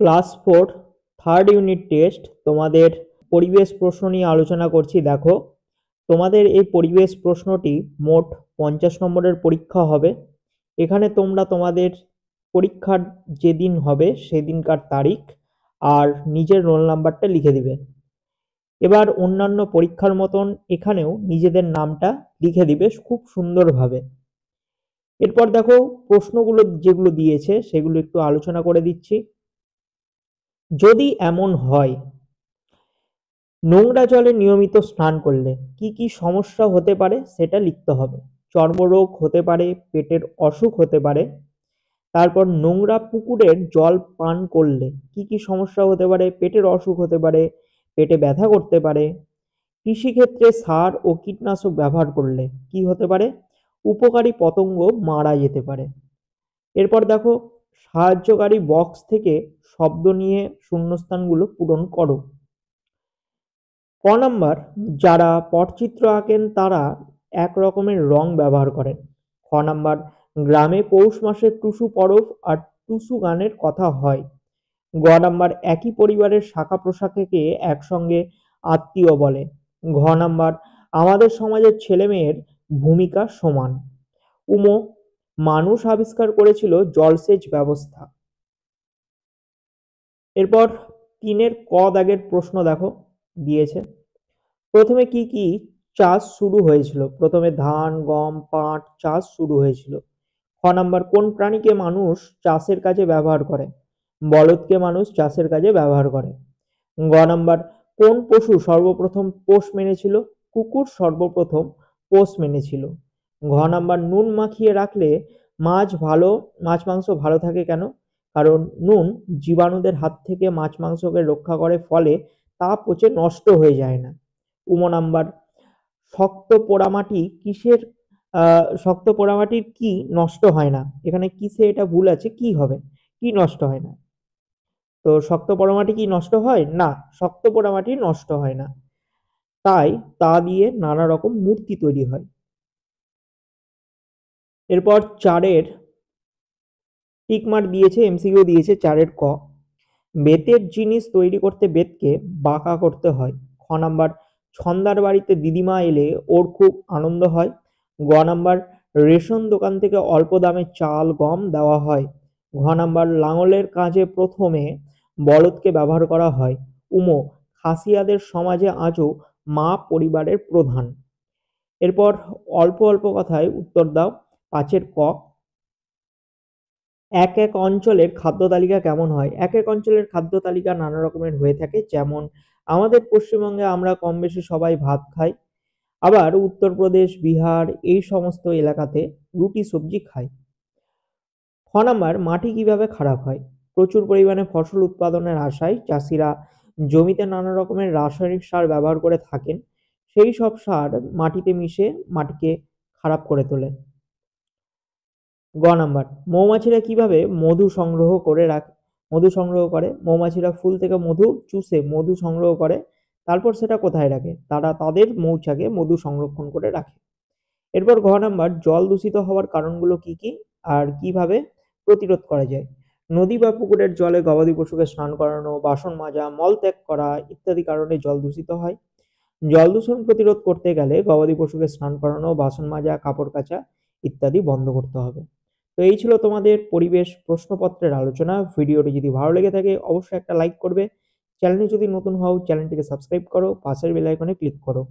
Class 4 third unit test তোমাদের পরিবেশ প্রশ্ন নিয়ে আলোচনা করছি। দেখো, তোমাদের এই পরিবেশ প্রশ্নটি মোট 50 নম্বরের পরীক্ষা হবে। এখানে তোমরা তোমাদের পরীক্ষার যেদিন হবে সেদিনকার তারিখ আর নিজের রোল নাম্বারটা লিখে দিবে। এবার অন্যান্য পরীক্ষার মতন এখানেও নিজেদের নামটা লিখে দিবে খুব সুন্দরভাবে। এরপর দেখো, প্রশ্নগুলো যেগুলো দিয়েছে সেগুলো একটু আলোচনা করে দিচ্ছি। যদি এমন হয়, নোংরা জলে নিয়মিত স্নান করলে কি কি সমস্যা হতে পারে সেটা লিখতে হবে। চর্মরোগ হতে পারে, পেটের অসুখ হতে পারে। তারপর নোংরা পুকুরের জল পান করলে কি কি সমস্যা হতে পারে, পেটের অসুখ হতে পারে, পেটে ব্যথা করতে পারে। কৃষিক্ষেত্রে সার ও কীটনাশক ব্যবহার করলে কি হতে পারে, উপকারী পতঙ্গ মারা যেতে পারে। এরপর দেখো, সাহায্যকারী বক্স থেকে শব্দ নিয়ে শূন্যস্থানগুলো পূরণ করো। ক নাম্বার, যারা পটচিত্র আঁকেন তারা এক রকমের রং ব্যবহার করেন। খ নাম্বার, গ্রামে পৌষ মাসে টুসু পরব আর টুসু গানের কথা হয়। গ নাম্বার, একই পরিবারের শাখা প্রশাখাকে একসঙ্গে আত্মীয় বলে। ঘ নাম্বার, আমাদের সমাজের ছেলে মেয়ের ভূমিকা সমান। উম, মানুষ আবিষ্কার করেছিল জলসেচ ব্যবস্থা। এরপর 3-এর ক দাগের প্রশ্ন দেখো দিয়েছে। প্রথমে কি কি চাষ শুরু হয়েছিল? প্রথমে ধান, গম, পাট চাষ শুরু হয়েছিল। খ নাম্বার, কোন প্রাণীকে মানুষ চাষের কাজে ব্যবহার করে? বলদকে মানুষ চাষের কাজে ব্যবহার করে। গ নাম্বার, কোন পশু সর্বপ্রথম পোষ মেনেছিল? কুকুর সর্বপ্রথম পোষ মেনেছিল। ঘ নাম্বার, নুন মাখিয়ে রাখলে মাছ মাংস ভালো থাকে কেন? কারণ নুন জীবাণুদের হাত থেকে মাছ মাংসকে রক্ষা করে, ফলে তা পচে নষ্ট হয়ে যায় না। উম নাম্বার, শক্ত পোড়ামাটি কিসের শক্ত পোড়ামাটির কি নষ্ট হয় না? এখানে কিসে এটা ভুল আছে, কি হবে? কি নষ্ট হয় না? তো শক্ত পোড়ামাটি কি নষ্ট হয় না? শক্ত পোড়ামাটি নষ্ট হয় না, তাই তা দিয়ে নানা রকম মূর্তি তৈরি হয়। এরপর 4-এর টিকমার্ক দিয়েছে, এমসিকিউ দিয়েছে 4-এর ক। বেতের জিনিস তৈরি করতে বেতকে বাঁকা করতে হয়। খ নাম্বার, ছন্দার বাড়িতে দিদিমা এলে ওর খুব আনন্দ হয়। গ নাম্বার, রেশন দোকান থেকে অল্প দামে চাল গম দেওয়া হয়। ঘ নাম্বার, লাঙলের কাজে প্রথমে বলদকে ব্যবহার করা হয়। উম, খাসিয়াদের সমাজে আজও মা পরিবারের প্রধান। এরপর অল্প অল্প কথায় উত্তর দাও। 5-এর ক, এক এক অঞ্চলের খাদ্য তালিকা কেমন হয়? এক এক অঞ্চলের খাদ্য তালিকা নানা রকমের হয়ে থাকে। যেমন আমাদের পশ্চিমবঙ্গে আমরা কম বেশি সবাই ভাত খাই, আবার উত্তরপ্রদেশ, বিহার এই সমস্ত এলাকাতে রুটি সবজি খায়। খ নাম্বার, মাটি কিভাবে খারাপ হয়? প্রচুর পরিমাণে ফসল উৎপাদনের আশায় চাষিরা জমিতে নানা রকমের রাসায়নিক সার ব্যবহার করে থাকেন। সেই সব সার মাটিতে মিশে মাটিকে খারাপ করে তোলে। গ নাম্বার, মৌমাছিরা কিভাবে মধু সংগ্রহ করে? মৌমাছিরা ফুল থেকে মধু চুষে মধু সংগ্রহ করে, তারপর সেটা কোথায় রাখে? তারা তাদের মৌচাকে মধু সংরক্ষণ করে রাখে। এরপর ঘ নাম্বার, জল দূষিত হওয়ার কারণগুলো কি কি আর কিভাবে প্রতিরোধ করা যায়? নদী বা পুকুরের জলে গবাদি পশুকে স্নান করানো, বাসন মাজা, মলত্যাগ করা ইত্যাদি কারণে জল দূষিত হয়। জল দূষণ প্রতিরোধ করতে গেলে গবাদি পশুকে স্নান করানো, বাসন মাজা, কাপড় কাচা ইত্যাদি বন্ধ করতে হবে। তো এই ছিল তোমাদের পরিবেশ প্রশ্নপত্রের আলোচনা। ভিডিওটি যদি ভালো লেগে থাকে অবশ্যই একটা লাইক করবে। চ্যানেলে যদি নতুন হও চ্যানেলটিকে সাবস্ক্রাইব করো, পাশের বেল আইকনে ক্লিক করো।